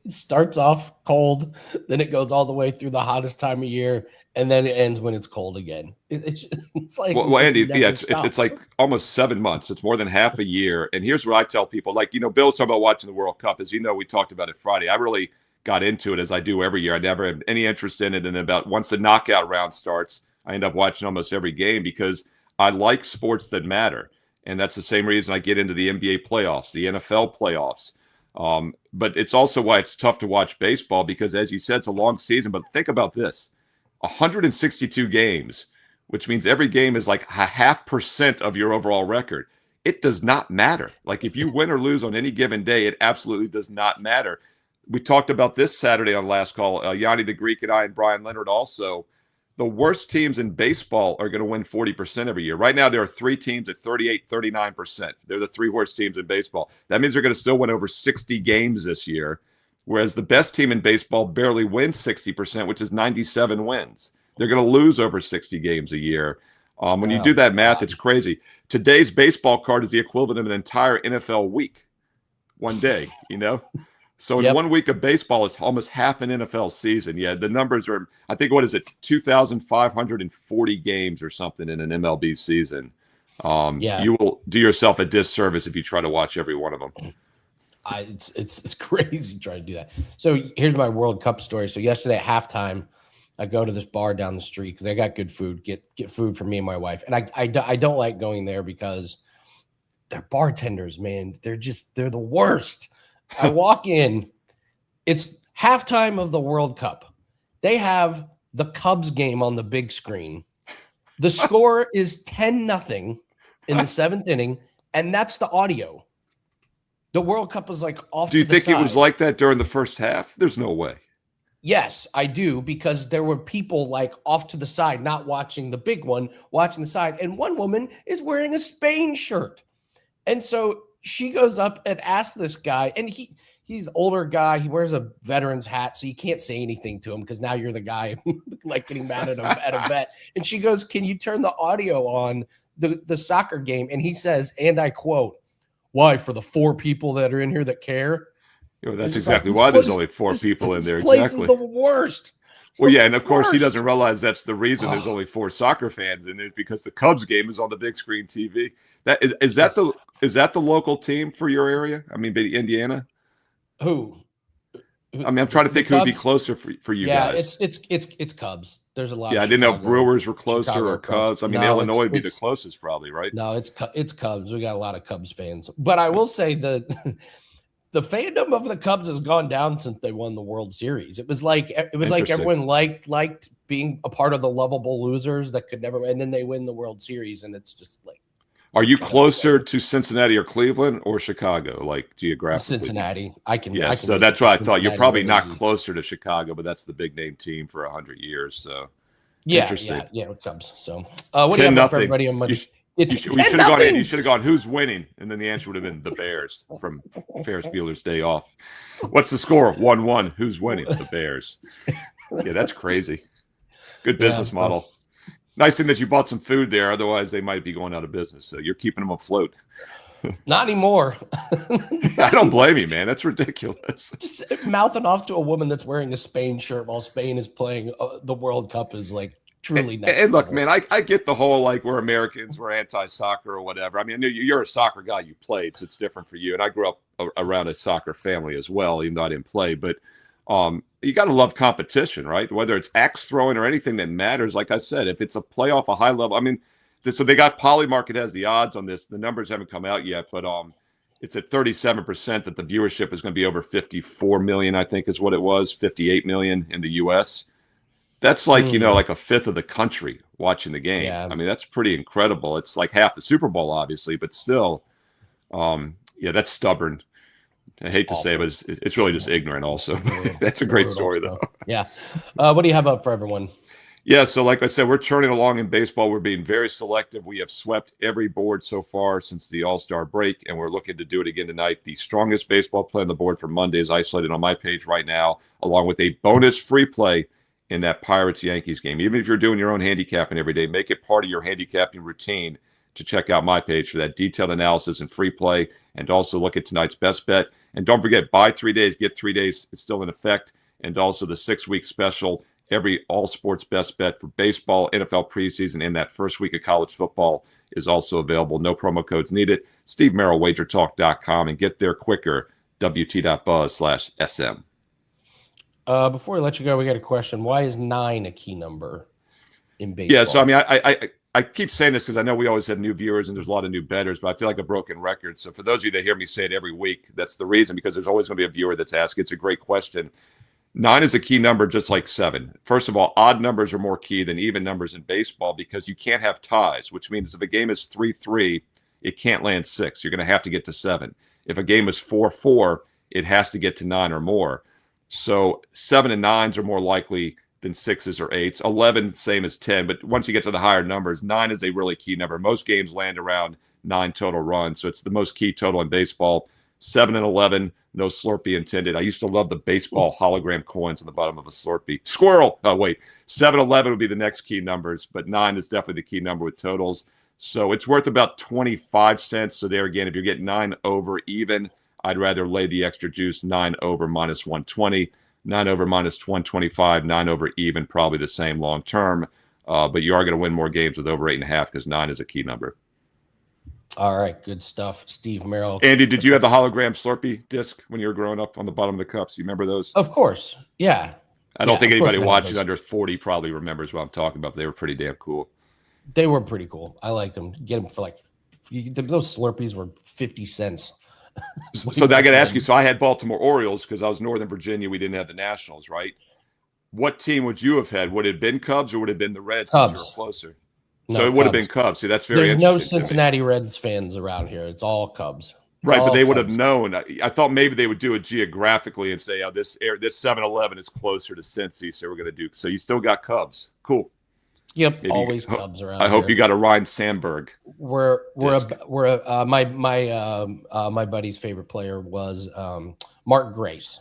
It starts off cold, then it goes all the way through the hottest time of year, and then it ends when it's cold again. It's like, well, Andy, it's like almost 7 months. It's more than half a year. And here's what I tell people: Bill's talking about watching the World Cup. As you know, we talked about it Friday. I really got into it as I do every year. I never had any interest in it, and about once the knockout round starts, I end up watching almost every game because I like sports that matter. And that's the same reason I get into the NBA playoffs, the NFL playoffs. But it's also why it's tough to watch baseball because, as you said, it's a long season. But think about this: 162 games, which means every game is like 0.5% of your overall record. It does not matter. Like if you win or lose on any given day, it absolutely does not matter. We talked about this Saturday on Last Call. Yanni the Greek and I and Brian Leonard also. The worst teams in baseball are going to win 40% every year. Right now, there are 3 teams at 38, 39%. They're the 3 worst teams in baseball. That means they're going to still win over 60 games this year, whereas the best team in baseball barely wins 60%, which is 97 wins. They're going to lose over 60 games a year. When you do that math, it's crazy. Today's baseball card is the equivalent of an entire NFL week, one day, So in 1 week of baseball is almost half an NFL season. Yeah, the numbers are, I think, 2,540 games or something in an MLB season. You will do yourself a disservice if you try to watch every one of them. It's crazy trying to do that. So here's my World Cup story. So yesterday at halftime, I go to this bar down the street because I got good food, get food for me and my wife. And I don't like going there because they're bartenders, man. They're the worst. I walk in, it's halftime of the World Cup. They have the Cubs game on the big screen. The score is 10-0 in the 7th inning, and that's the audio. The World Cup is like off to the side. Do you think it was like that during the first half? There's no way. Yes, I do, because there were people like off to the side, not watching the big one, watching the side. And one woman is wearing a Spain shirt. And so she goes up and asks this guy, and he's an older guy. He wears a veteran's hat, so you can't say anything to him because now you're the guy like getting mad at him at a vet. And she goes, "Can you turn the audio on the soccer game?" And he says, and I quote, "Why, for the 4 people that are in here that care?" That's exactly why there's only 4 people in there. This place exactly. is the worst. Well, yeah, and of course he doesn't realize that's the reason there's only 4 soccer fans in there because the Cubs game is on the big screen TV. Is that the local team for your area? I mean, Indiana. Who? I mean, I'm trying to think who would be closer for you guys. Yeah, it's Cubs. There's a lot. Yeah, of I didn't know Brewers were closer Chicago or Cubs. I mean, Illinois would be the closest, probably, right? No, it's Cubs. We got a lot of Cubs fans, but I will say that the fandom of the Cubs has gone down since they won the World Series. It was like everyone liked being a part of the lovable losers that could never, and then they win the World Series, and it's just like. Are you closer to Cincinnati or Cleveland or Chicago, like geographically? Cincinnati. I can. So that's what I thought. You're probably not easy. closer to Chicago, but that's the big name team for 100 years. So Interesting. Yeah, it comes. So what do you have for everybody on Monday? You should have gone, who's winning? And then the answer would have been the Bears from Ferris Bueller's Day Off. What's the score? 1-1. Who's winning? The Bears. Yeah, that's crazy. Good business model. Nice thing that you bought some food there. Otherwise, they might be going out of business. So you're keeping them afloat. Not anymore. I don't blame you, man. That's ridiculous. Just mouthing off to a woman that's wearing a Spain shirt while Spain is playing the World Cup is like truly next. And look, man, I get the whole like we're Americans, we're anti-soccer or whatever. I mean, you're a soccer guy. You played, so it's different for you. And I grew up around a soccer family as well, even though I didn't play. But you got to love competition, right? Whether it's axe throwing or anything that matters. Like I said, if it's a playoff, a high level, I mean, so they got Polymarket has the odds on this. The numbers haven't come out yet, but it's at 37% that the viewership is going to be over 54 million, I think is what it was, 58 million in the U.S. That's like, like a fifth of the country watching the game. Yeah. I mean, that's pretty incredible. It's like half the Super Bowl, obviously, but still, that's stubborn. I hate to say, but it's really just ignorant also. That's a great story, though. Yeah. What do you have up for everyone? Yeah, so like I said, we're churning along in baseball. We're being very selective. We have swept every board so far since the All-Star break, and we're looking to do it again tonight. The strongest baseball play on the board for Monday is isolated on my page right now, along with a bonus free play in that Pirates-Yankees game. Even if you're doing your own handicapping every day, make it part of your handicapping routine to check out my page for that detailed analysis and free play, and also look at tonight's best bet. And don't forget, buy 3 days, get 3 days. It's still in effect. And also the 6-week special, every all sports best bet for baseball, NFL preseason, and that first week of college football is also available. No promo codes needed. Steve Merril, WagerTalk.com, and get there quicker, WT.buzz/SM. Before we let you go, we got a question. Why is 9 a key number in baseball? Yeah, so I mean, I keep saying this because I know we always have new viewers and there's a lot of new bettors, but I feel like a broken record. So for those of you that hear me say it every week, that's the reason, because there's always going to be a viewer that's asking. It's a great question. 9 is a key number, just like 7. First of all, odd numbers are more key than even numbers in baseball because you can't have ties, which means if a game is 3-3, it can't land 6. You're going to have to get to 7. If a game is 4-4, it has to get to 9 or more. So 7 and 9s are more likely than 6s or 8s. 11, same as 10. But once you get to the higher numbers, 9 is a really key number. Most games land around 9 total runs. So it's the most key total in baseball. 7 and 11, no Slurpee intended. I used to love the baseball hologram coins on the bottom of a Slurpee. Squirrel. Oh, wait. 7, 11 would be the next key numbers, but 9 is definitely the key number with totals. So it's worth about 25 cents. So there again, if you're getting 9 over even, I'd rather lay the extra juice. 9 over minus 120, 9 over minus 125, 9 over even, probably the same long term. But you are going to win more games with over 8.5 because 9 is a key number. All right, good stuff. Steve Merril. Andy, did you have the hologram Slurpee disc when you were growing up on the bottom of the cups? You remember those? Of course. Yeah. I don't think anybody watching under 40 probably remembers what I'm talking about, but they were pretty damn cool. They were pretty cool. I liked them. Get them for like, those Slurpees were 50 cents. So I got to ask you, so I had Baltimore Orioles because I was Northern Virginia. We didn't have the Nationals, right? What team would you have had? Would it have been Cubs or would it have been the Reds? Cubs. Since you were closer. No, so it would have been Cubs. See, that's very There's interesting. no Cincinnati Reds fans around here. It's all Cubs. Right, but they would have known. I thought maybe they would do it geographically and say, this 7-Eleven is closer to Cincy, so we're going to do. So you still got Cubs. Cool. Yep, maybe always Cubs around. I hope you got a Ryan Sandberg. My buddy's favorite player was Mark Grace.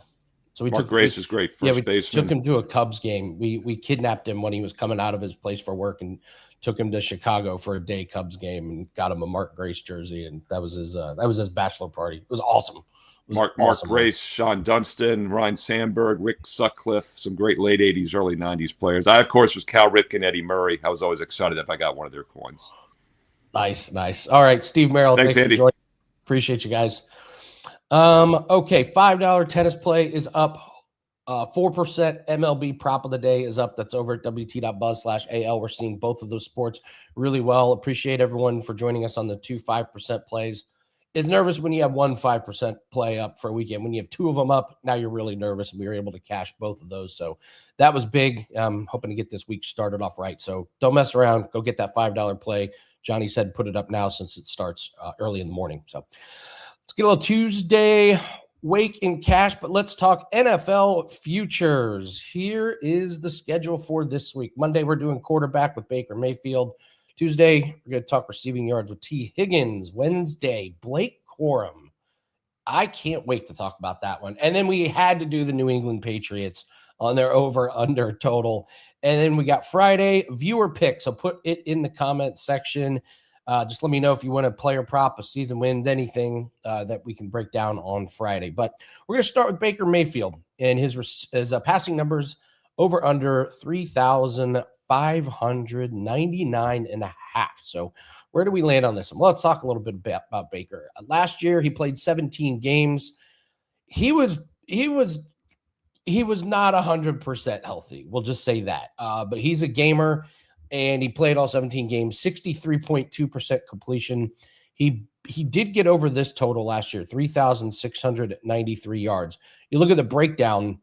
So Mark Grace was great. First baseman. We took him to a Cubs game. We kidnapped him when he was coming out of his place for work and took him to Chicago for a day Cubs game and got him a Mark Grace jersey, and that was his bachelor party. It was awesome. Mark Grace, Sean Dunston, Ryan Sandberg, Rick Sutcliffe, some great late 80s, early 90s players. I, of course, was Cal Ripken, Eddie Murray. I was always excited if I got one of their coins. Nice. All right, Steve Merril, thanks Andy. For joining. Appreciate you guys. Okay, $5 tennis play is up. 4% MLB prop of the day is up. That's over at WT.buzz/AL. We're seeing both of those sports really well. Appreciate everyone for joining us on the 2 5% plays. It's nervous when you have 1 5% play up for a weekend. When you have 2 of them up, now you're really nervous, and we were able to cash both of those. So that was big. I'm hoping to get this week started off right. So don't mess around. Go get that $5 play. Johnny said put it up now since it starts early in the morning. So let's get a little Tuesday wake in cash, but let's talk NFL futures. Here is the schedule for this week. Monday, we're doing quarterback with Baker Mayfield. Tuesday, we're going to talk receiving yards with T. Higgins. Wednesday, Blake Corum. I can't wait to talk about that one. And then we had to do the New England Patriots on their over-under total. And then we got Friday, viewer picks. So put it in the comment section. Just let me know if you want a player prop, a season wins, anything that we can break down on Friday. But we're going to start with Baker Mayfield and his passing numbers over under 3,599.5. So where do we land on this? Well, let's talk a little bit about Baker. Last year, he played 17 games. He was not 100% healthy. We'll just say that. But he's a gamer. And he played all 17 games, 63.2% completion. He did get over this total last year, 3,693 yards. You look at the breakdown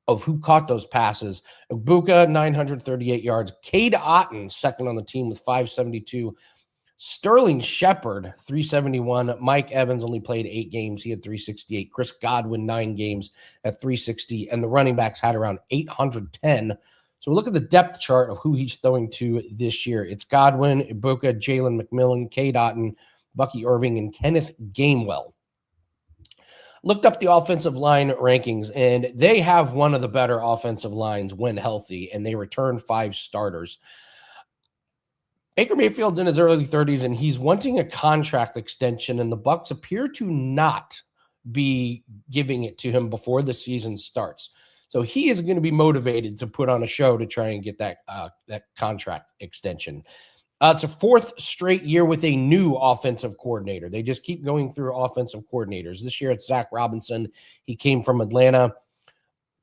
of who caught those passes. Ibuka, 938 yards. Cade Otton, second on the team with 572. Sterling Shepard, 371. Mike Evans only played 8 games. He had 368. Chris Godwin, 9 games at 360. And the running backs had around 810. So look at the depth chart of who he's throwing to this year. It's Godwin, Ibuka, Jalen McMillan, Cade Otton, Bucky Irving, and Kenneth Gainwell. Looked up the offensive line rankings, and they have one of the better offensive lines when healthy, and they return 5 starters. Baker Mayfield's in his early 30s, and he's wanting a contract extension, and the Bucs appear to not be giving it to him before the season starts. So he is going to be motivated to put on a show to try and get that contract extension. It's a 4th straight year with a new offensive coordinator. They just keep going through offensive coordinators. This year it's Zach Robinson. He came from Atlanta.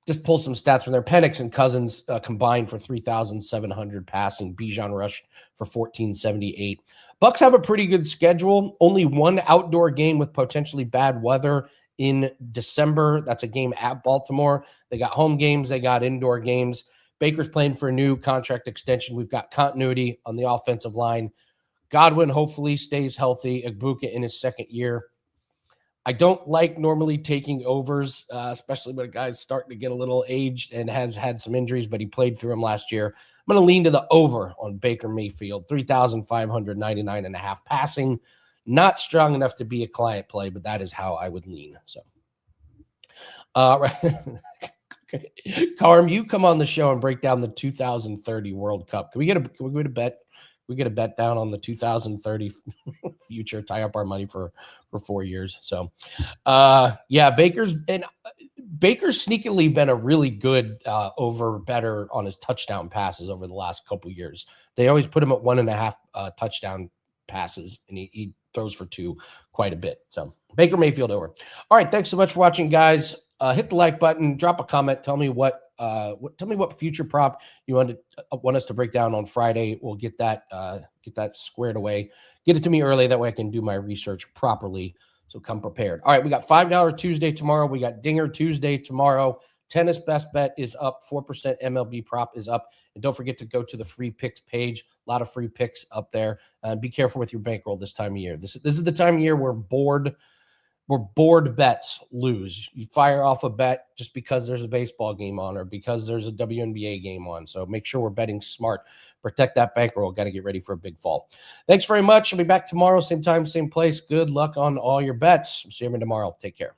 Just pull some stats from there. Penix and Cousins combined for 3,700 passing. Bijan rushed for 1,478. Bucs have a pretty good schedule. Only one outdoor game with potentially bad weather in December. That's a game at Baltimore. They got home games. They got indoor games. Baker's playing for a new contract extension. We've got continuity on the offensive line. Godwin hopefully stays healthy. Ibuka in his 2nd year. I don't like normally taking overs, especially when a guy's starting to get a little aged and has had some injuries, but he played through them last year. I'm going to lean to the over on Baker Mayfield, 3,599.5 passing. Not strong enough to be a client play, but that is how I would lean. So, okay. Carm, you come on the show and break down the 2030 World Cup. Can we get a bet? We get a bet down on the 2030 future, tie up our money for 4 years. So, Baker's sneakily been a really good over better on his touchdown passes over the last couple years. They always put him at 1.5 touchdown passes, and he throws for 2 quite a bit. So Baker Mayfield over. All right. Thanks so much for watching, guys. Hit the like button, drop a comment. Tell me what future prop you want us to break down on Friday. We'll get that squared away. Get it to me early. That way I can do my research properly. So come prepared. All right. We got $5 Tuesday tomorrow. We got Dinger Tuesday tomorrow. Tennis best bet is up. 4% MLB prop is up. And don't forget to go to the free picks page. A lot of free picks up there. Be careful with your bankroll this time of year. This is the time of year where board bets lose. You fire off a bet just because there's a baseball game on or because there's a WNBA game on. So make sure we're betting smart. Protect that bankroll. Got to get ready for a big fall. Thanks very much. I'll be back tomorrow, same time, same place. Good luck on all your bets. See you tomorrow. Take care.